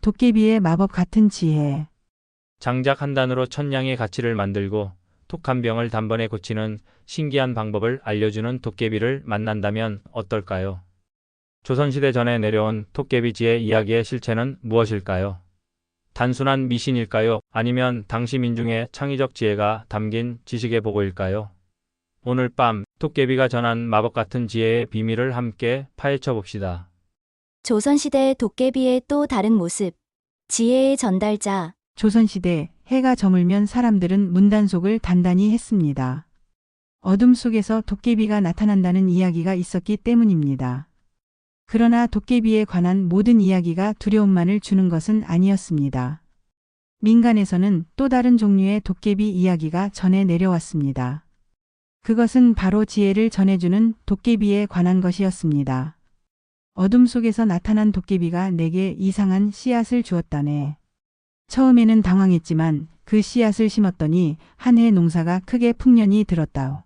도깨비의 마법 같은 지혜. 장작 한 단으로 천냥의 가치를 만들고 톡한 병을 단번에 고치는 신기한 방법을 알려주는 도깨비를 만난다면 어떨까요? 조선시대 전에 내려온 도깨비 지혜 이야기의 실체는 무엇일까요? 단순한 미신일까요? 아니면 당시 민중의 창의적 지혜가 담긴 지식의 보고일까요? 오늘 밤 도깨비가 전한 마법 같은 지혜의 비밀을 함께 파헤쳐 봅시다. 조선시대 도깨비의 또 다른 모습. 지혜의 전달자. 조선시대 해가 저물면 사람들은 문단속을 단단히 했습니다. 어둠 속에서 도깨비가 나타난다는 이야기가 있었기 때문입니다. 그러나 도깨비에 관한 모든 이야기가 두려움만을 주는 것은 아니었습니다. 민간에서는 또 다른 종류의 도깨비 이야기가 전해 내려왔습니다. 그것은 바로 지혜를 전해주는 도깨비에 관한 것이었습니다. 어둠 속에서 나타난 도깨비가 내게 이상한 씨앗을 주었다네. 처음에는 당황했지만 그 씨앗을 심었더니 한 해 농사가 크게 풍년이 들었다오.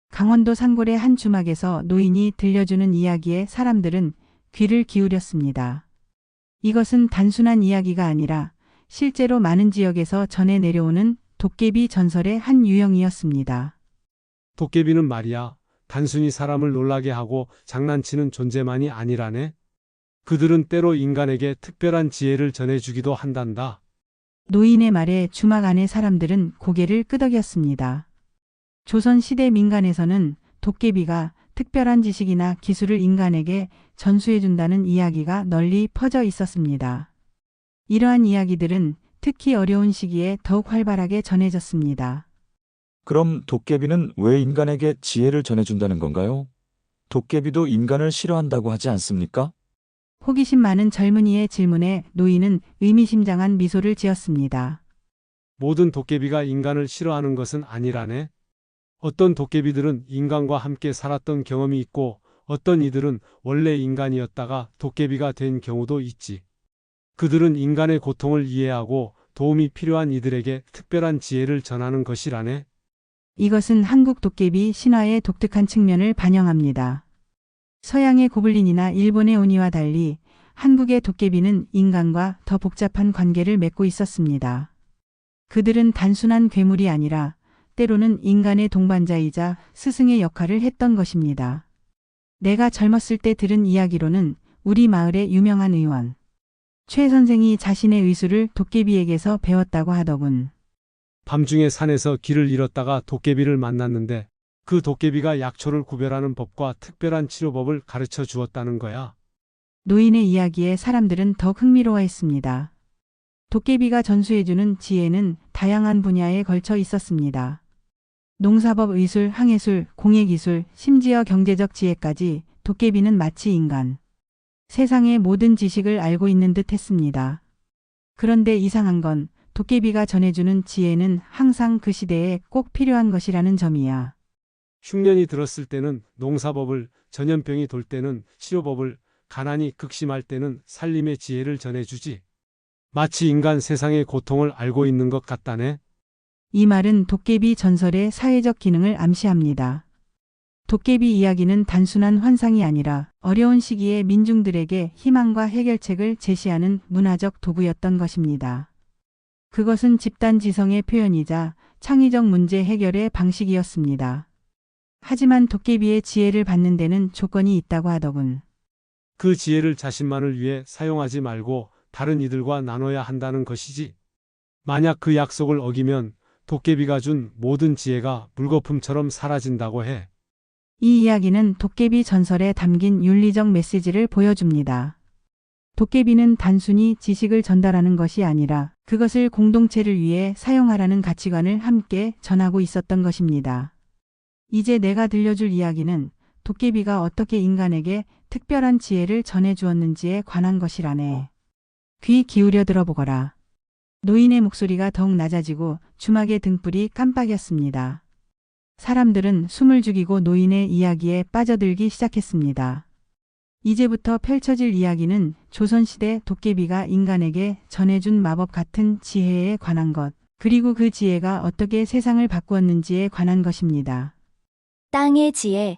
강원도 산골의 한 주막에서 노인이 들려주는 이야기에 사람들은 귀를 기울였습니다. 이것은 단순한 이야기가 아니라 실제로 많은 지역에서 전해 내려오는 도깨비 전설의 한 유형이었습니다. 도깨비는 말이야, 단순히 사람을 놀라게 하고 장난치는 존재만이 아니라네. 그들은 때로 인간에게 특별한 지혜를 전해주기도 한단다. 노인의 말에 주막 안의 사람들은 고개를 끄덕였습니다. 조선시대 민간에서는 도깨비가 특별한 지식이나 기술을 인간에게 전수해준다는 이야기가 널리 퍼져 있었습니다. 이러한 이야기들은 특히 어려운 시기에 더욱 활발하게 전해졌습니다. 그럼 도깨비는 왜 인간에게 지혜를 전해준다는 건가요? 도깨비도 인간을 싫어한다고 하지 않습니까? 호기심 많은 젊은이의 질문에 노인은 의미심장한 미소를 지었습니다. 모든 도깨비가 인간을 싫어하는 것은 아니라네. 어떤 도깨비들은 인간과 함께 살았던 경험이 있고 어떤 이들은 원래 인간이었다가 도깨비가 된 경우도 있지. 그들은 인간의 고통을 이해하고 도움이 필요한 이들에게 특별한 지혜를 전하는 것이라네. 이것은 한국 도깨비 신화의 독특한 측면을 반영합니다. 서양의 고블린이나 일본의 오니와 달리 한국의 도깨비는 인간과 더 복잡한 관계를 맺고 있었습니다. 그들은 단순한 괴물이 아니라 때로는 인간의 동반자이자 스승의 역할을 했던 것입니다. 내가 젊었을 때 들은 이야기로는 우리 마을의 유명한 의원 최 선생이 자신의 의술을 도깨비에게서 배웠다고 하더군. 밤중에 산에서 길을 잃었다가 도깨비를 만났는데 그 도깨비가 약초를 구별하는 법과 특별한 치료법을 가르쳐 주었다는 거야. 노인의 이야기에 사람들은 더욱 흥미로워했습니다. 도깨비가 전수해주는 지혜는 다양한 분야에 걸쳐 있었습니다. 농사법, 의술, 항해술, 공예기술, 심지어 경제적 지혜까지 도깨비는 마치 인간, 세상의 모든 지식을 알고 있는 듯 했습니다. 그런데 이상한 건 도깨비가 전해주는 지혜는 항상 그 시대에 꼭 필요한 것이라는 점이야. 흉년이 들었을 때는 농사법을, 전염병이 돌 때는 치료법을, 가난이 극심할 때는 살림의 지혜를 전해주지. 마치 인간 세상의 고통을 알고 있는 것 같다네. 이 말은 도깨비 전설의 사회적 기능을 암시합니다. 도깨비 이야기는 단순한 환상이 아니라 어려운 시기에 민중들에게 희망과 해결책을 제시하는 문화적 도구였던 것입니다. 그것은 집단 지성의 표현이자 창의적 문제 해결의 방식이었습니다. 하지만 도깨비의 지혜를 받는 데는 조건이 있다고 하더군. 그 지혜를 자신만을 위해 사용하지 말고 다른 이들과 나눠야 한다는 것이지. 만약 그 약속을 어기면 도깨비가 준 모든 지혜가 물거품처럼 사라진다고 해. 이 이야기는 도깨비 전설에 담긴 윤리적 메시지를 보여줍니다. 도깨비는 단순히 지식을 전달하는 것이 아니라 그것을 공동체를 위해 사용하라는 가치관을 함께 전하고 있었던 것입니다. 이제 내가 들려줄 이야기는 도깨비가 어떻게 인간에게 특별한 지혜를 전해주었는지에 관한 것이라네. 귀 기울여 들어보거라. 노인의 목소리가 더욱 낮아지고 주막의 등불이 깜빡였습니다. 사람들은 숨을 죽이고 노인의 이야기에 빠져들기 시작했습니다. 이제부터 펼쳐질 이야기는 조선시대 도깨비가 인간에게 전해준 마법 같은 지혜에 관한 것, 그리고 그 지혜가 어떻게 세상을 바꾸었는지에 관한 것입니다. 땅의 지혜.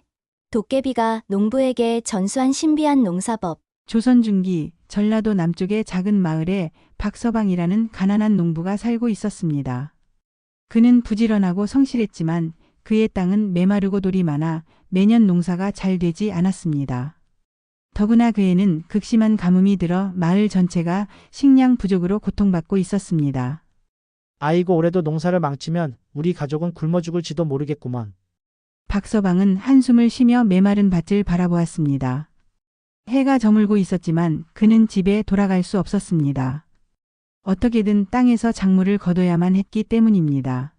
도깨비가 농부에게 전수한 신비한 농사법. 조선 중기 전라도 남쪽의 작은 마을에 박서방이라는 가난한 농부가 살고 있었습니다. 그는 부지런하고 성실했지만 그의 땅은 메마르고 돌이 많아 매년 농사가 잘 되지 않았습니다. 더구나 그에는 극심한 가뭄이 들어 마을 전체가 식량 부족으로 고통받고 있었습니다. 아이고 올해도 농사를 망치면 우리 가족은 굶어 죽을지도 모르겠구먼. 박서방은 한숨을 쉬며 메마른 밭을 바라보았습니다. 해가 저물고 있었지만 그는 집에 돌아갈 수 없었습니다. 어떻게든 땅에서 작물을 거둬야만 했기 때문입니다.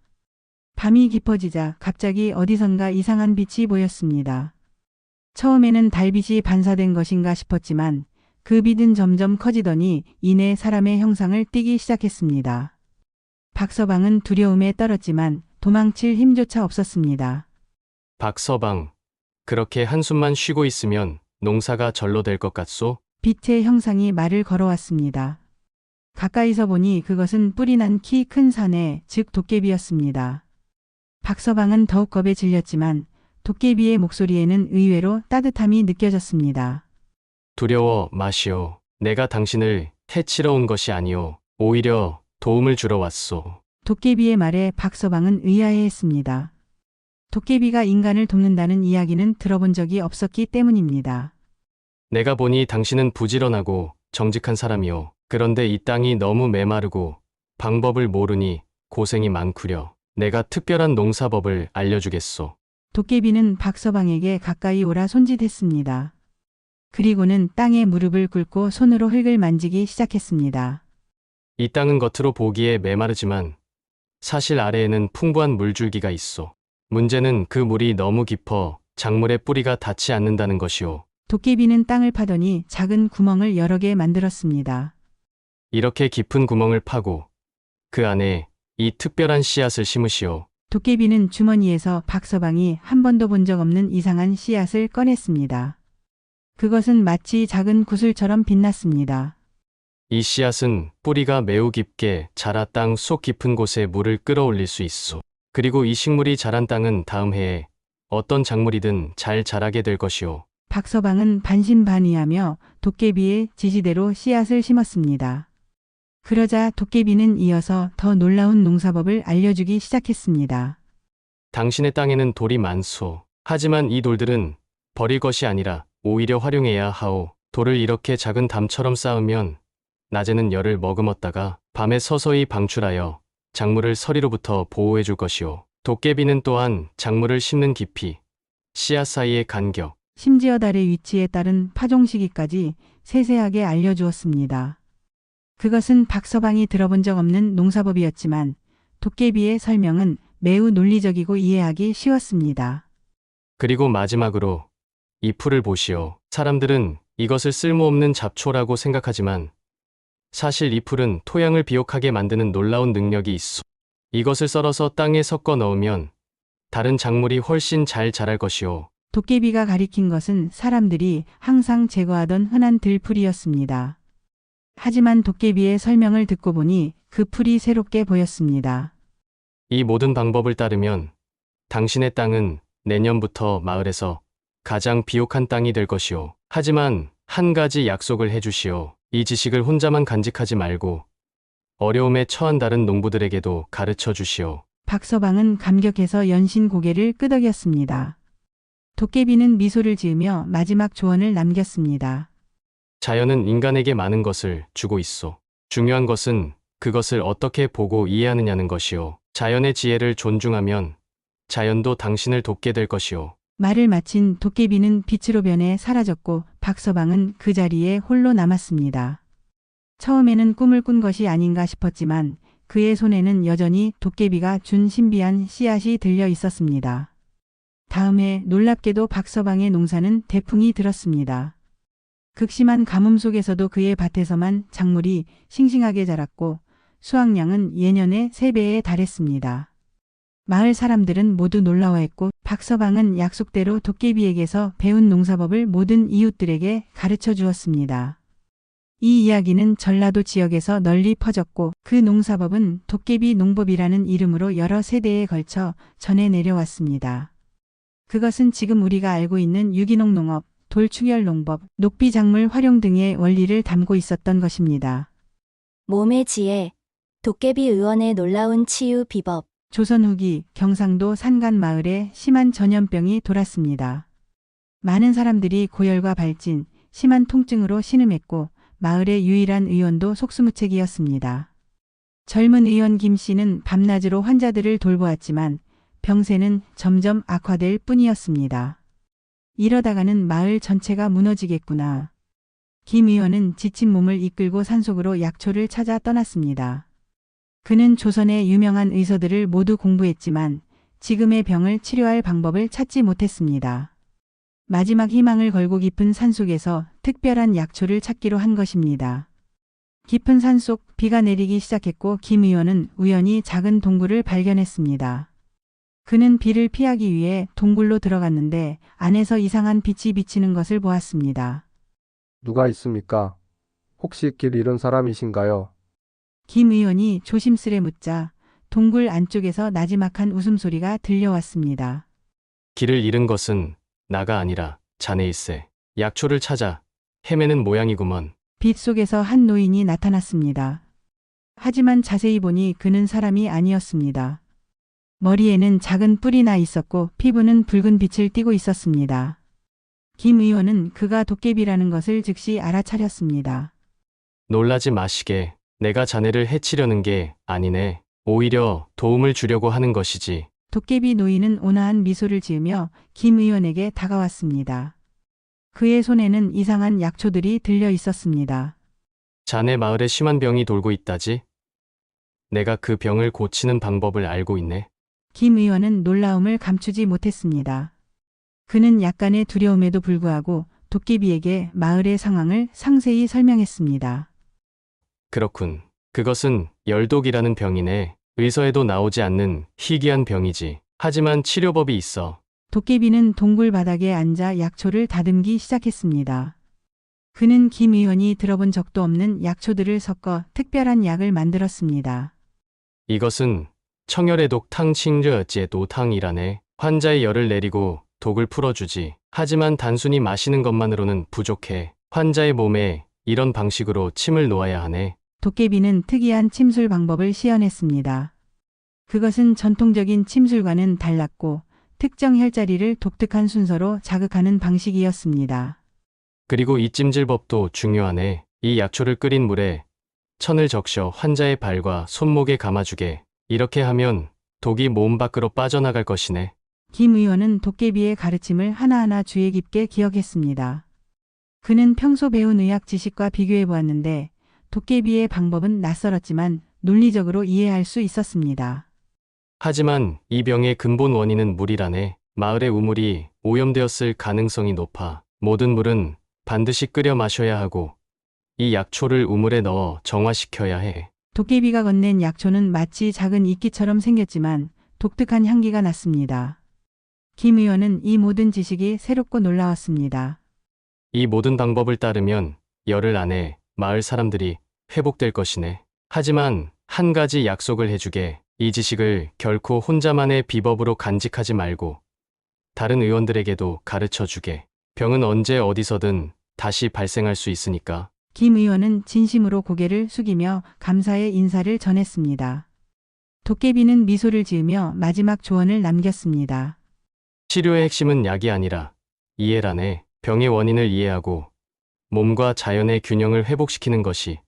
밤이 깊어지자 갑자기 어디선가 이상한 빛이 보였습니다. 처음에는 달빛이 반사된 것인가 싶었지만 그 빛은 점점 커지더니 이내 사람의 형상을 띠기 시작했습니다. 박서방은 두려움에 떨었지만 도망칠 힘조차 없었습니다. 박서방, 그렇게 한숨만 쉬고 있으면 농사가 절로 될 것 같소? 빛의 형상이 말을 걸어왔습니다. 가까이서 보니 그것은 뿔이 난 키 큰 사내, 즉 도깨비였습니다. 박서방은 더욱 겁에 질렸지만 도깨비의 목소리에는 의외로 따뜻함이 느껴졌습니다. 두려워 마시오. 내가 당신을 해치러 온 것이 아니오. 오히려 도움을 주러 왔소. 도깨비의 말에 박서방은 의아해했습니다. 도깨비가 인간을 돕는다는 이야기는 들어본 적이 없었기 때문입니다. 내가 보니 당신은 부지런하고 정직한 사람이오. 그런데 이 땅이 너무 메마르고 방법을 모르니 고생이 많구려. 내가 특별한 농사법을 알려주겠소. 도깨비는 박서방에게 가까이 오라 손짓했습니다. 그리고는 땅에 무릎을 꿇고 손으로 흙을 만지기 시작했습니다. 이 땅은 겉으로 보기에 메마르지만 사실 아래에는 풍부한 물줄기가 있어. 문제는 그 물이 너무 깊어 작물의 뿌리가 닿지 않는다는 것이오. 도깨비는 땅을 파더니 작은 구멍을 여러 개 만들었습니다. 이렇게 깊은 구멍을 파고 그 안에 이 특별한 씨앗을 심으시오. 도깨비는 주머니에서 박서방이 한 번도 본 적 없는 이상한 씨앗을 꺼냈습니다. 그것은 마치 작은 구슬처럼 빛났습니다. 이 씨앗은 뿌리가 매우 깊게 자라 땅 속 깊은 곳에 물을 끌어올릴 수 있어. 그리고 이 식물이 자란 땅은 다음 해에 어떤 작물이든 잘 자라게 될 것이오. 박서방은 반신반의하며 도깨비의 지시대로 씨앗을 심었습니다. 그러자 도깨비는 이어서 더 놀라운 농사법을 알려주기 시작했습니다. 당신의 땅에는 돌이 많소. 하지만 이 돌들은 버릴 것이 아니라 오히려 활용해야 하오. 돌을 이렇게 작은 담처럼 쌓으면 낮에는 열을 머금었다가 밤에 서서히 방출하여 작물을 서리로부터 보호해 줄 것이오. 도깨비는 또한 작물을 심는 깊이, 씨앗 사이의 간격, 심지어 달의 위치에 따른 파종 시기까지 세세하게 알려주었습니다. 그것은 박서방이 들어본 적 없는 농사법이었지만 도깨비의 설명은 매우 논리적이고 이해하기 쉬웠습니다. 그리고 마지막으로 이 풀을 보시오. 사람들은 이것을 쓸모없는 잡초라고 생각하지만 사실 이 풀은 토양을 비옥하게 만드는 놀라운 능력이 있어. 이것을 썰어서 땅에 섞어 넣으면 다른 작물이 훨씬 잘 자랄 것이오. 도깨비가 가리킨 것은 사람들이 항상 제거하던 흔한 들풀이었습니다. 하지만 도깨비의 설명을 듣고 보니 그 풀이 새롭게 보였습니다. 이 모든 방법을 따르면 당신의 땅은 내년부터 마을에서 가장 비옥한 땅이 될 것이오. 하지만 한 가지 약속을 해주시오. 이 지식을 혼자만 간직하지 말고 어려움에 처한 다른 농부들에게도 가르쳐 주시오. 박서방은 감격해서 연신 고개를 끄덕였습니다. 도깨비는 미소를 지으며 마지막 조언을 남겼습니다. 자연은 인간에게 많은 것을 주고 있어. 중요한 것은 그것을 어떻게 보고 이해하느냐는 것이오. 자연의 지혜를 존중하면 자연도 당신을 돕게 될 것이오. 말을 마친 도깨비는 빛으로 변해 사라졌고 박서방은 그 자리에 홀로 남았습니다. 처음에는 꿈을 꾼 것이 아닌가 싶었지만 그의 손에는 여전히 도깨비가 준 신비한 씨앗이 들려 있었습니다. 다음 해 놀랍게도 박서방의 농사는 대풍이 들었습니다. 극심한 가뭄 속에서도 그의 밭에서만 작물이 싱싱하게 자랐고 수확량은 예년의 3배에 달했습니다. 마을 사람들은 모두 놀라워했고 박서방은 약속대로 도깨비에게서 배운 농사법을 모든 이웃들에게 가르쳐 주었습니다. 이 이야기는 전라도 지역에서 널리 퍼졌고 그 농사법은 도깨비 농법이라는 이름으로 여러 세대에 걸쳐 전해 내려왔습니다. 그것은 지금 우리가 알고 있는 유기농 농업, 돌충혈 농법, 녹비작물 활용 등의 원리를 담고 있었던 것입니다. 몸의 지혜, 도깨비 의원의 놀라운 치유 비법. 조선 후기 경상도 산간 마을에 심한 전염병이 돌았습니다. 많은 사람들이 고열과 발진, 심한 통증으로 신음했고 마을의 유일한 의원도 속수무책이었습니다. 젊은 의원 김 씨는 밤낮으로 환자들을 돌보았지만 병세는 점점 악화될 뿐이었습니다. 이러다가는 마을 전체가 무너지겠구나. 김 의원은 지친 몸을 이끌고 산속으로 약초를 찾아 떠났습니다. 그는 조선의 유명한 의사들을 모두 공부했지만 지금의 병을 치료할 방법을 찾지 못했습니다. 마지막 희망을 걸고 깊은 산속에서 특별한 약초를 찾기로 한 것입니다. 깊은 산속 비가 내리기 시작했고 김 의원은 우연히 작은 동굴을 발견했습니다. 그는 비를 피하기 위해 동굴로 들어갔는데 안에서 이상한 빛이 비치는 것을 보았습니다. 누가 있습니까? 혹시 길 잃은 사람이신가요? 김 의원이 조심스레 묻자 동굴 안쪽에서 나지막한 웃음소리가 들려왔습니다. 길을 잃은 것은 나가 아니라 자네일세. 약초를 찾아 헤매는 모양이구먼. 빛 속에서 한 노인이 나타났습니다. 하지만 자세히 보니 그는 사람이 아니었습니다. 머리에는 작은 뿔이 나 있었고 피부는 붉은 빛을 띠고 있었습니다. 김 의원은 그가 도깨비라는 것을 즉시 알아차렸습니다. 놀라지 마시게. 내가 자네를 해치려는 게 아니네. 오히려 도움을 주려고 하는 것이지. 도깨비 노인은 온화한 미소를 지으며 김 의원에게 다가왔습니다. 그의 손에는 이상한 약초들이 들려 있었습니다. 자네 마을에 심한 병이 돌고 있다지? 내가 그 병을 고치는 방법을 알고 있네. 김 의원은 놀라움을 감추지 못했습니다. 그는 약간의 두려움에도 불구하고 도깨비에게 마을의 상황을 상세히 설명했습니다. 그렇군. 그것은 열독이라는 병이네. 의서에도 나오지 않는 희귀한 병이지. 하지만 치료법이 있어. 도깨비는 동굴 바닥에 앉아 약초를 다듬기 시작했습니다. 그는 김 의원이 들어본 적도 없는 약초들을 섞어 특별한 약을 만들었습니다. 이것은 청열의 독 탕칭르지의 노탕이라네. 환자의 열을 내리고 독을 풀어주지. 하지만 단순히 마시는 것만으로는 부족해. 환자의 몸에 이런 방식으로 침을 놓아야 하네. 도깨비는 특이한 침술 방법을 시연했습니다. 그것은 전통적인 침술과는 달랐고 특정 혈자리를 독특한 순서로 자극하는 방식이었습니다. 그리고 이 찜질법도 중요하네. 이 약초를 끓인 물에 천을 적셔 환자의 발과 손목에 감아주게. 이렇게 하면 독이 몸 밖으로 빠져나갈 것이네. 김 의원은 도깨비의 가르침을 하나하나 주의 깊게 기억했습니다. 그는 평소 배운 의학 지식과 비교해 보았는데 도깨비의 방법은 낯설었지만 논리적으로 이해할 수 있었습니다. 하지만 이 병의 근본 원인은 물이라네. 마을의 우물이 오염되었을 가능성이 높아. 모든 물은 반드시 끓여 마셔야 하고 이 약초를 우물에 넣어 정화시켜야 해. 도깨비가 건넨 약초는 마치 작은 이끼처럼 생겼지만 독특한 향기가 났습니다. 김 의원은 이 모든 지식이 새롭고 놀라웠습니다. 이 모든 방법을 따르면 열흘 안에 마을 사람들이 회복될 것이네. 하지만 한 가지 약속을 해주게. 이 지식을 결코 혼자만의 비법으로 간직하지 말고 다른 의원들에게도 가르쳐 주게. 병은 언제 어디서든 다시 발생할 수 있으니까. 김 의원은 진심으로 고개를 숙이며 감사의 인사를 전했습니다. 도깨비는 미소를 지으며 마지막 조언을 남겼습니다. 치료의 핵심은 약이 아니라 이해라네. 병의 원인을 이해하고 몸과 자연의 균형을 회복시키는 것이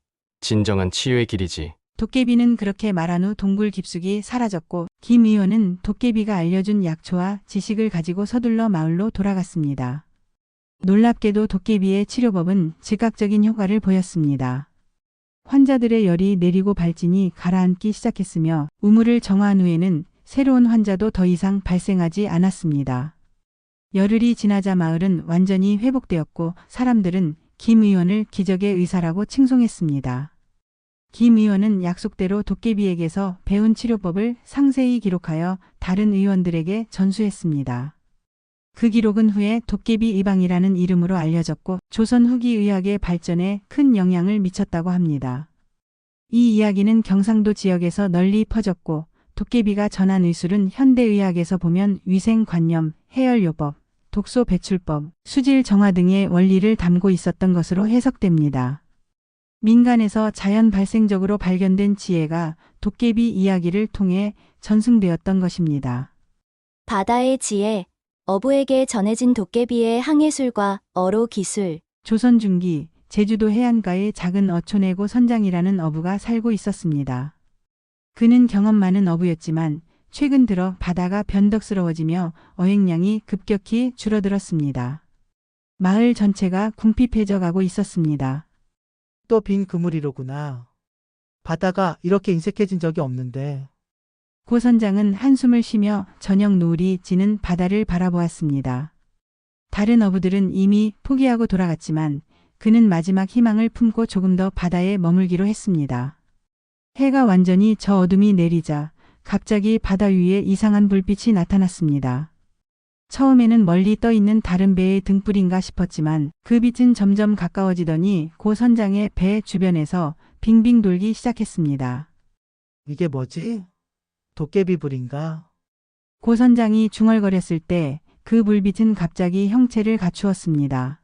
진정한 치유의 길이지. 도깨비는 그렇게 말한 후 동굴 깊숙이 사라졌고 김 의원은 도깨비가 알려준 약초와 지식을 가지고 서둘러 마을로 돌아갔습니다. 놀랍게도 도깨비의 치료법은 즉각적인 효과를 보였습니다. 환자들의 열이 내리고 발진이 가라앉기 시작했으며 우물을 정화한 후에는 새로운 환자도 더 이상 발생하지 않았습니다. 열흘이 지나자 마을은 완전히 회복되었고 사람들은 김 의원을 기적의 의사라고 칭송했습니다. 김 의원은 약속대로 도깨비에게서 배운 치료법을 상세히 기록하여 다른 의원들에게 전수했습니다. 그 기록은 후에 도깨비 이방이라는 이름으로 알려졌고 조선 후기 의학의 발전에 큰 영향을 미쳤다고 합니다. 이 이야기는 경상도 지역에서 널리 퍼졌고 도깨비가 전한 의술은 현대의학에서 보면 위생관념, 해열요법, 독소 배출법, 수질 정화 등의 원리를 담고 있었던 것으로 해석됩니다. 민간에서 자연 발생적으로 발견된 지혜가 도깨비 이야기를 통해 전승되었던 것입니다. 바다의 지혜, 어부에게 전해진 도깨비의 항해술과 어로 기술. 조선 중기 제주도 해안가에 작은 어촌에 고선장이라는 어부가 살고 있었습니다. 그는 경험 많은 어부였지만 최근 들어 바다가 변덕스러워지며 어획량이 급격히 줄어들었습니다. 마을 전체가 궁핍해져 가고 있었습니다. 또 빈 그물이로구나. 바다가 이렇게 인색해진 적이 없는데. 고 선장은 한숨을 쉬며 저녁 노을이 지는 바다를 바라보았습니다. 다른 어부들은 이미 포기하고 돌아갔지만 그는 마지막 희망을 품고 조금 더 바다에 머물기로 했습니다. 해가 완전히 저 어둠이 내리자 갑자기 바다 위에 이상한 불빛이 나타났습니다. 처음에는 멀리 떠 있는 다른 배의 등불인가 싶었지만 그 빛은 점점 가까워지더니 고 선장의 배 주변에서 빙빙 돌기 시작했습니다. 이게 뭐지? 도깨비 불인가? 고 선장이 중얼거렸을 때 그 불빛은 갑자기 형체를 갖추었습니다.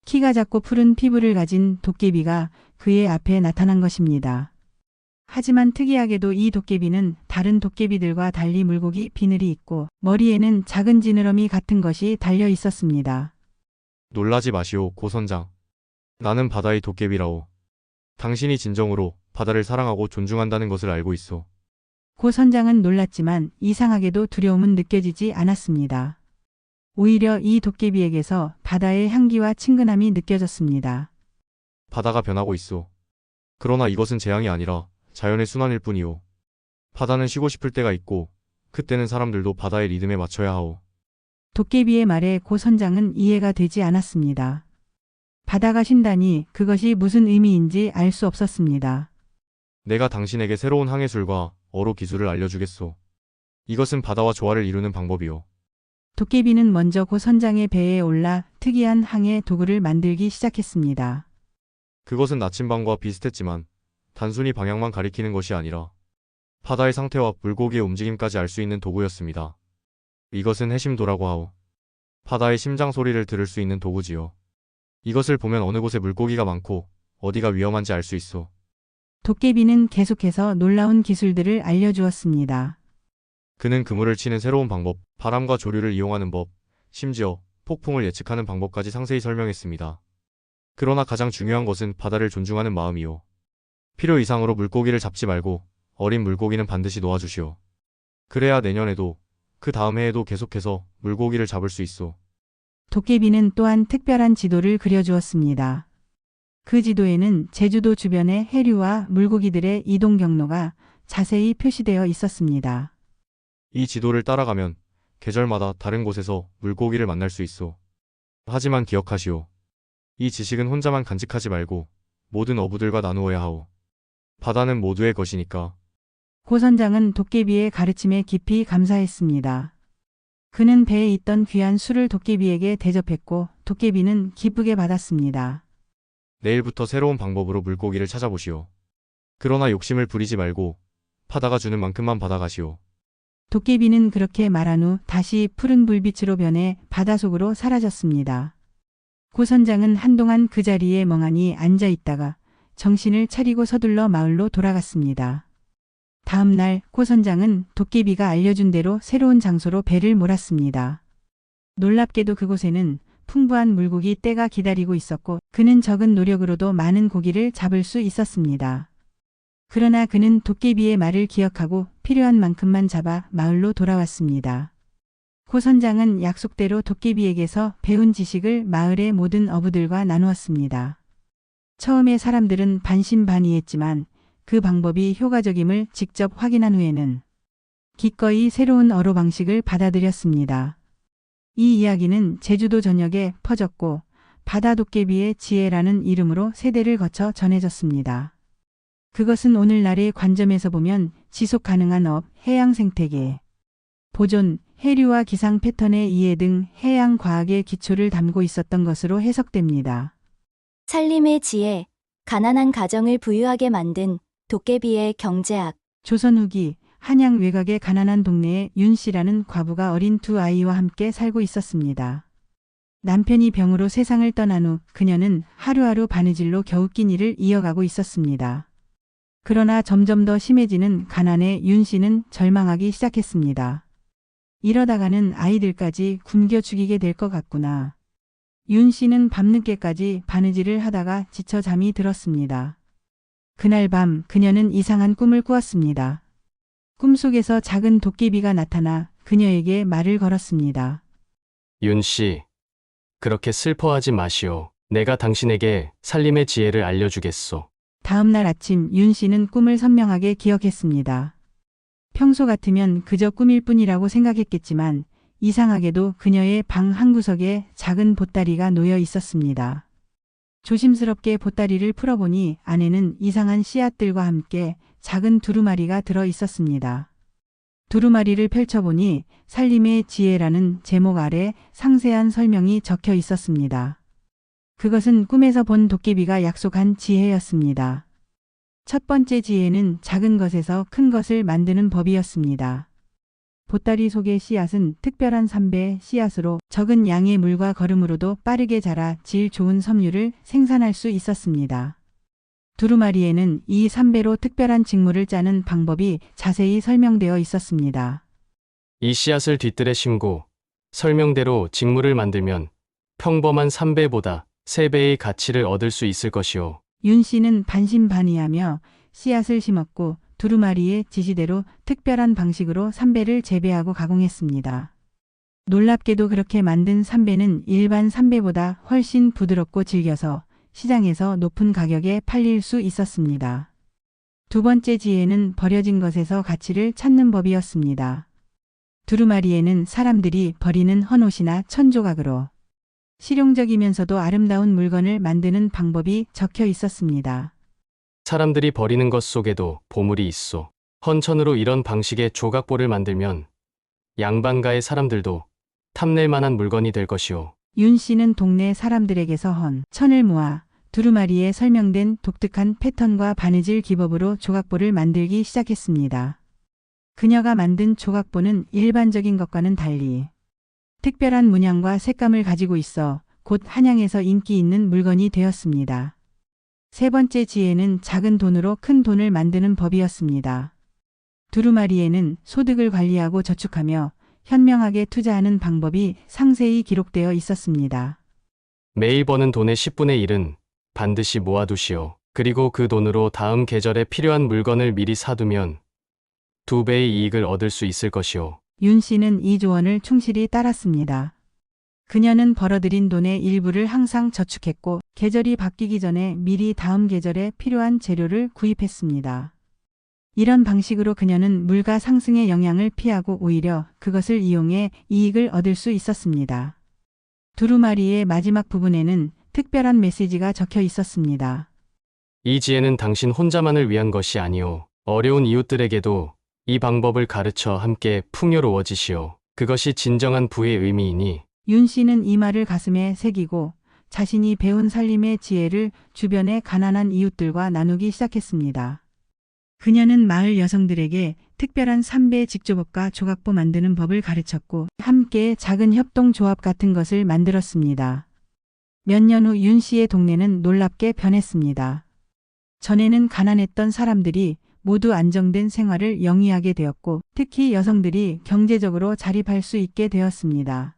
키가 작고 푸른 피부를 가진 도깨비가 그의 앞에 나타난 것입니다. 하지만 특이하게도 이 도깨비는 다른 도깨비들과 달리 물고기 비늘이 있고 머리에는 작은 지느러미 같은 것이 달려 있었습니다. 놀라지 마시오, 고 선장. 나는 바다의 도깨비라오. 당신이 진정으로 바다를 사랑하고 존중한다는 것을 알고 있어. 고 선장은 놀랐지만 이상하게도 두려움은 느껴지지 않았습니다. 오히려 이 도깨비에게서 바다의 향기와 친근함이 느껴졌습니다. 바다가 변하고 있어. 그러나 이것은 재앙이 아니라 자연의 순환일 뿐이오. 바다는 쉬고 싶을 때가 있고 그때는 사람들도 바다의 리듬에 맞춰야 하오. 도깨비의 말에 고 선장은 이해가 되지 않았습니다. 바다가 쉰다니 그것이 무슨 의미인지 알 수 없었습니다. 내가 당신에게 새로운 항해술과 어로 기술을 알려주겠소. 이것은 바다와 조화를 이루는 방법이오. 도깨비는 먼저 고 선장의 배에 올라 특이한 항해 도구를 만들기 시작했습니다. 그것은 나침반과 비슷했지만 단순히 방향만 가리키는 것이 아니라 바다의 상태와 물고기의 움직임까지 알 수 있는 도구였습니다. 이것은 해심도라고 하오. 바다의 심장 소리를 들을 수 있는 도구지요. 이것을 보면 어느 곳에 물고기가 많고 어디가 위험한지 알 수 있어. 도깨비는 계속해서 놀라운 기술들을 알려주었습니다. 그는 그물을 치는 새로운 방법, 바람과 조류를 이용하는 법, 심지어 폭풍을 예측하는 방법까지 상세히 설명했습니다. 그러나 가장 중요한 것은 바다를 존중하는 마음이요. 필요 이상으로 물고기를 잡지 말고 어린 물고기는 반드시 놓아주시오. 그래야 내년에도 그 다음 해에도 계속해서 물고기를 잡을 수 있어. 도깨비는 또한 특별한 지도를 그려주었습니다. 그 지도에는 제주도 주변의 해류와 물고기들의 이동 경로가 자세히 표시되어 있었습니다. 이 지도를 따라가면 계절마다 다른 곳에서 물고기를 만날 수 있어. 하지만 기억하시오. 이 지식은 혼자만 간직하지 말고 모든 어부들과 나누어야 하오. 바다는 모두의 것이니까. 고 선장은 도깨비의 가르침에 깊이 감사했습니다. 그는 배에 있던 귀한 술을 도깨비에게 대접했고 도깨비는 기쁘게 받았습니다. 내일부터 새로운 방법으로 물고기를 찾아보시오. 그러나 욕심을 부리지 말고 바다가 주는 만큼만 받아가시오. 도깨비는 그렇게 말한 후 다시 푸른 불빛으로 변해 바닷속으로 사라졌습니다. 고 선장은 한동안 그 자리에 멍하니 앉아 있다가 정신을 차리고 서둘러 마을로 돌아갔습니다. 다음 날 고 선장은 도깨비가 알려준 대로 새로운 장소로 배를 몰았습니다. 놀랍게도 그곳에는 풍부한 물고기 떼가 기다리고 있었고 그는 적은 노력으로도 많은 고기를 잡을 수 있었습니다. 그러나 그는 도깨비의 말을 기억하고 필요한 만큼만 잡아 마을로 돌아왔습니다. 고 선장은 약속대로 도깨비에게서 배운 지식을 마을의 모든 어부들과 나누었습니다. 처음에 사람들은 반신반의했지만 그 방법이 효과적임을 직접 확인한 후에는 기꺼이 새로운 어로 방식을 받아들였습니다. 이 이야기는 제주도 전역에 퍼졌고 바다 도깨비의 지혜라는 이름으로 세대를 거쳐 전해졌습니다. 그것은 오늘날의 관점에서 보면 지속 가능한 업, 해양 생태계, 보존, 해류와 기상 패턴의 이해 등 해양 과학의 기초를 담고 있었던 것으로 해석됩니다. 살림의 지혜, 가난한 가정을 부유하게 만든 도깨비의 경제학. 조선 후기 한양 외곽의 가난한 동네에 윤 씨라는 과부가 어린 두 아이와 함께 살고 있었습니다. 남편이 병으로 세상을 떠난 후 그녀는 하루하루 바느질로 겨우 낀 일을 이어가고 있었습니다. 그러나 점점 더 심해지는 가난에 윤 씨는 절망하기 시작했습니다. 이러다가는 아이들까지 굶겨 죽이게 될 것 같구나. 윤 씨는 밤늦게까지 바느질을 하다가 지쳐 잠이 들었습니다. 그날 밤 그녀는 이상한 꿈을 꾸었습니다. 꿈속에서 작은 도깨비가 나타나 그녀에게 말을 걸었습니다. 윤 씨, 그렇게 슬퍼하지 마시오. 내가 당신에게 살림의 지혜를 알려주겠소. 다음 날 아침 윤 씨는 꿈을 선명하게 기억했습니다. 평소 같으면 그저 꿈일 뿐이라고 생각했겠지만 이상하게도 그녀의 방 한구석에 작은 보따리가 놓여 있었습니다. 조심스럽게 보따리를 풀어보니 안에는 이상한 씨앗들과 함께 작은 두루마리가 들어 있었습니다. 두루마리를 펼쳐보니 살림의 지혜라는 제목 아래 상세한 설명이 적혀 있었습니다. 그것은 꿈에서 본 도깨비가 약속한 지혜였습니다. 첫 번째 지혜는 작은 것에서 큰 것을 만드는 법이었습니다. 보따리 속의 씨앗은 특별한 삼배 씨앗으로 적은 양의 물과 거름으로도 빠르게 자라 질 좋은 섬유를 생산할 수 있었습니다. 두루마리에는 이 삼배로 특별한 직물을 짜는 방법이 자세히 설명되어 있었습니다. 이 씨앗을 뒤뜰에 심고 설명대로 직물을 만들면 평범한 3배보다 3배의 가치를 얻을 수 있을 것이오. 윤 씨는 반신반의하며 씨앗을 심었고 두루마리의 지시대로 특별한 방식으로 삼배를 재배하고 가공했습니다. 놀랍게도 그렇게 만든 삼배는 일반 삼배보다 훨씬 부드럽고 질겨서 시장에서 높은 가격에 팔릴 수 있었습니다. 두 번째 지혜는 버려진 것에서 가치를 찾는 법이었습니다. 두루마리에는 사람들이 버리는 헌옷이나 천조각으로 실용적이면서도 아름다운 물건을 만드는 방법이 적혀 있었습니다. 사람들이 버리는 것 속에도 보물이 있어. 헌천으로 이런 방식의 조각보를 만들면 양반가의 사람들도 탐낼 만한 물건이 될 것이오. 윤 씨는 동네 사람들에게서 헌 천을 모아 두루마리에 설명된 독특한 패턴과 바느질 기법으로 조각보를 만들기 시작했습니다. 그녀가 만든 조각보는 일반적인 것과는 달리 특별한 문양과 색감을 가지고 있어 곧 한양에서 인기 있는 물건이 되었습니다. 세 번째 지혜는 작은 돈으로 큰 돈을 만드는 법이었습니다. 두루마리에는 소득을 관리하고 저축하며 현명하게 투자하는 방법이 상세히 기록되어 있었습니다. 매일 버는 돈의 10분의 1은 반드시 모아두시오. 그리고 그 돈으로 다음 계절에 필요한 물건을 미리 사두면 2배의 이익을 얻을 수 있을 것이오. 윤 씨는 이 조언을 충실히 따랐습니다. 그녀는 벌어들인 돈의 일부를 항상 저축했고 계절이 바뀌기 전에 미리 다음 계절에 필요한 재료를 구입했습니다. 이런 방식으로 그녀는 물가 상승의 영향을 피하고 오히려 그것을 이용해 이익을 얻을 수 있었습니다. 두루마리의 마지막 부분에는 특별한 메시지가 적혀 있었습니다. 이 지혜는 당신 혼자만을 위한 것이 아니오. 어려운 이웃들에게도 이 방법을 가르쳐 함께 풍요로워지시오. 그것이 진정한 부의 의미이니. 윤 씨는 이 말을 가슴에 새기고 자신이 배운 살림의 지혜를 주변의 가난한 이웃들과 나누기 시작했습니다. 그녀는 마을 여성들에게 특별한 삼배 직조법과 조각보 만드는 법을 가르쳤고 함께 작은 협동조합 같은 것을 만들었습니다. 몇 년 후 윤 씨의 동네는 놀랍게 변했습니다. 전에는 가난했던 사람들이 모두 안정된 생활을 영위하게 되었고 특히 여성들이 경제적으로 자립할 수 있게 되었습니다.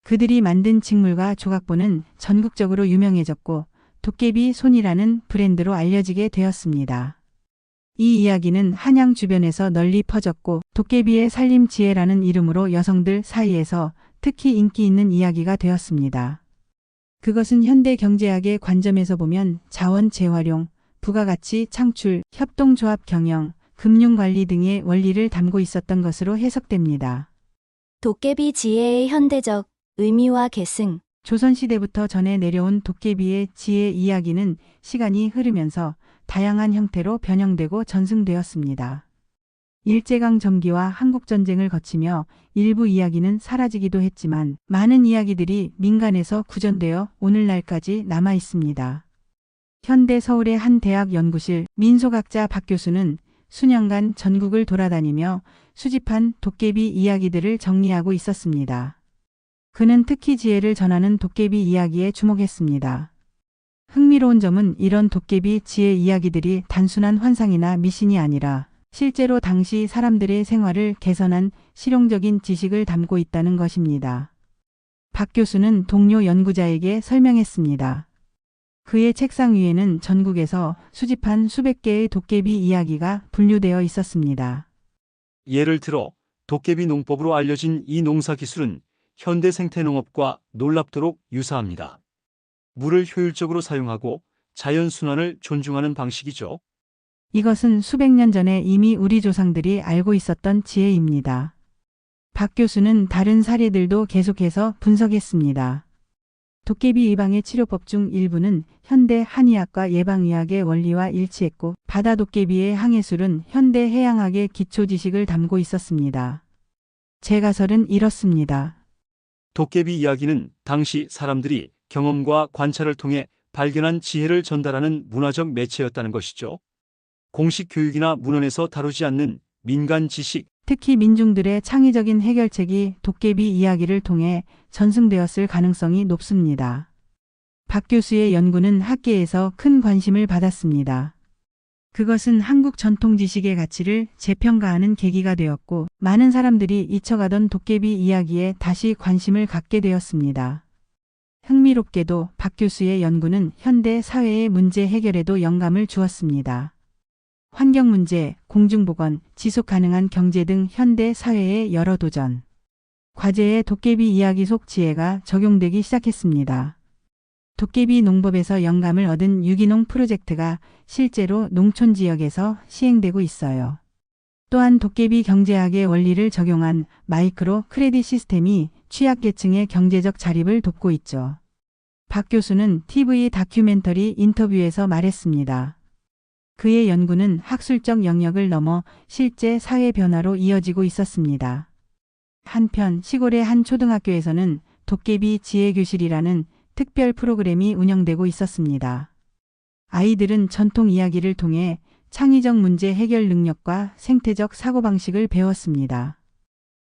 그들이 만든 직물과 조각보는 전국적으로 유명해졌고 도깨비 손이라는 브랜드로 알려지게 되었습니다. 이 이야기는 한양 주변에서 널리 퍼졌고 도깨비의 살림 지혜라는 이름으로 여성들 사이에서 특히 인기 있는 이야기가 되었습니다. 그것은 현대 경제학의 관점에서 보면 자원 재활용, 부가가치 창출, 협동조합 경영, 금융관리 등의 원리를 담고 있었던 것으로 해석됩니다. 도깨비 지혜의 현대적 의미와 계승. 조선시대부터 전해 내려온 도깨비의 지혜 이야기는 시간이 흐르면서 다양한 형태로 변형되고 전승되었습니다. 일제강점기와 한국전쟁을 거치며 일부 이야기는 사라지기도 했지만 많은 이야기들이 민간에서 구전되어 오늘날까지 남아 있습니다. 현대 서울의 한 대학 연구실 민속학자 박 교수는 수년간 전국을 돌아다니며 수집한 도깨비 이야기들을 정리하고 있었습니다. 그는 특히 지혜를 전하는 도깨비 이야기에 주목했습니다. 흥미로운 점은 이런 도깨비 지혜 이야기들이 단순한 환상이나 미신이 아니라 실제로 당시 사람들의 생활을 개선한 실용적인 지식을 담고 있다는 것입니다. 박 교수는 동료 연구자에게 설명했습니다. 그의 책상 위에는 전국에서 수집한 수백 개의 도깨비 이야기가 분류되어 있었습니다. 예를 들어 도깨비 농법으로 알려진 이 농사 기술은 현대 생태농업과 놀랍도록 유사합니다. 물을 효율적으로 사용하고 자연 순환을 존중하는 방식이죠. 이것은 수백 년 전에 이미 우리 조상들이 알고 있었던 지혜입니다. 박 교수는 다른 사례들도 계속해서 분석했습니다. 도깨비 예방의 치료법 중 일부는 현대 한의학과 예방의학의 원리와 일치했고 바다 도깨비의 항해술은 현대 해양학의 기초 지식을 담고 있었습니다. 제 가설은 이렇습니다. 도깨비 이야기는 당시 사람들이 경험과 관찰을 통해 발견한 지혜를 전달하는 문화적 매체였다는 것이죠. 공식 교육이나 문헌에서 다루지 않는 민간 지식, 특히 민중들의 창의적인 해결책이 도깨비 이야기를 통해 전승되었을 가능성이 높습니다. 박 교수의 연구는 학계에서 큰 관심을 받았습니다. 그것은 한국 전통 지식의 가치를 재평가하는 계기가 되었고 많은 사람들이 잊혀가던 도깨비 이야기에 다시 관심을 갖게 되었습니다. 흥미롭게도 박 교수의 연구는 현대 사회의 문제 해결에도 영감을 주었습니다. 환경 문제, 공중보건, 지속 가능한 경제 등 현대 사회의 여러 도전, 과제에 도깨비 이야기 속 지혜가 적용되기 시작했습니다. 도깨비 농법에서 영감을 얻은 유기농 프로젝트가 실제로 농촌 지역에서 시행되고 있어요. 또한 도깨비 경제학의 원리를 적용한 마이크로 크레딧 시스템이 취약계층의 경제적 자립을 돕고 있죠. 박 교수는 TV 다큐멘터리 인터뷰에서 말했습니다. 그의 연구는 학술적 영역을 넘어 실제 사회 변화로 이어지고 있었습니다. 한편 시골의 한 초등학교에서는 도깨비 지혜교실이라는 특별 프로그램이 운영되고 있었습니다. 아이들은 전통 이야기를 통해 창의적 문제 해결 능력과 생태적 사고방식을 배웠습니다.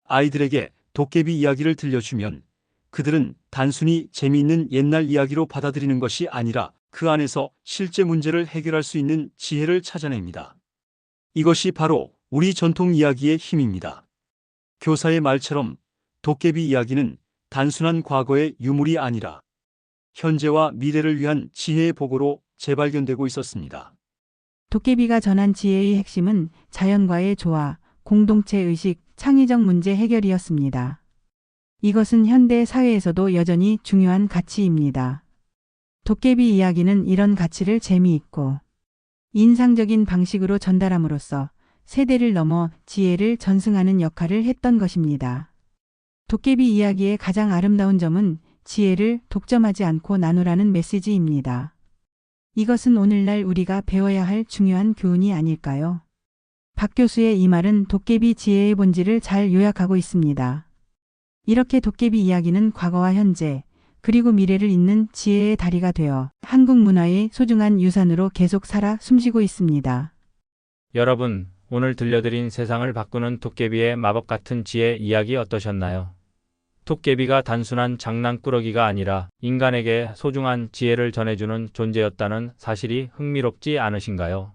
아이들에게 도깨비 이야기를 들려주면 그들은 단순히 재미있는 옛날 이야기로 받아들이는 것이 아니라 그 안에서 실제 문제를 해결할 수 있는 지혜를 찾아냅니다. 이것이 바로 우리 전통 이야기의 힘입니다. 교사의 말처럼 도깨비 이야기는 단순한 과거의 유물이 아니라 현재와 미래를 위한 지혜의 보고로 재발견되고 있었습니다. 도깨비가 전한 지혜의 핵심은 자연과의 조화, 공동체 의식, 창의적 문제 해결이었습니다. 이것은 현대 사회에서도 여전히 중요한 가치입니다. 도깨비 이야기는 이런 가치를 재미있고 인상적인 방식으로 전달함으로써 세대를 넘어 지혜를 전승하는 역할을 했던 것입니다. 도깨비 이야기의 가장 아름다운 점은 지혜를 독점하지 않고 나누라는 메시지입니다. 이것은 오늘날 우리가 배워야 할 중요한 교훈이 아닐까요? 박 교수의 이 말은 도깨비 지혜의 본질을 잘 요약하고 있습니다. 이렇게 도깨비 이야기는 과거와 현재, 그리고 미래를 잇는 지혜의 다리가 되어 한국 문화의 소중한 유산으로 계속 살아 숨쉬고 있습니다. 여러분, 오늘 들려드린 세상을 바꾸는 도깨비의 마법 같은 지혜 이야기 어떠셨나요? 도깨비가 단순한 장난꾸러기가 아니라 인간에게 소중한 지혜를 전해주는 존재였다는 사실이 흥미롭지 않으신가요?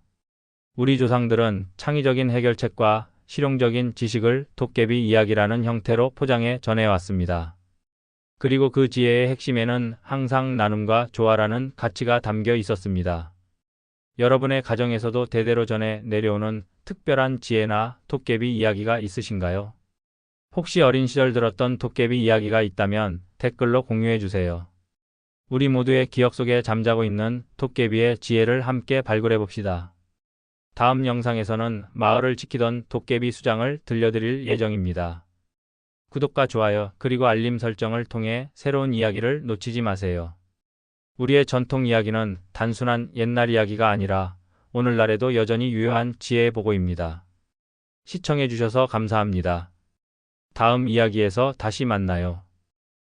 우리 조상들은 창의적인 해결책과 실용적인 지식을 도깨비 이야기라는 형태로 포장해 전해왔습니다. 그리고 그 지혜의 핵심에는 항상 나눔과 조화라는 가치가 담겨 있었습니다. 여러분의 가정에서도 대대로 전해 내려오는 특별한 지혜나 도깨비 이야기가 있으신가요? 혹시 어린 시절 들었던 도깨비 이야기가 있다면 댓글로 공유해 주세요. 우리 모두의 기억 속에 잠자고 있는 도깨비의 지혜를 함께 발굴해 봅시다. 다음 영상에서는 마을을 지키던 도깨비 수장을 들려드릴 예정입니다. 구독과 좋아요 그리고 알림 설정을 통해 새로운 이야기를 놓치지 마세요. 우리의 전통 이야기는 단순한 옛날 이야기가 아니라 오늘날에도 여전히 유효한 지혜의 보고입니다. 시청해 주셔서 감사합니다. 다음 이야기에서 다시 만나요.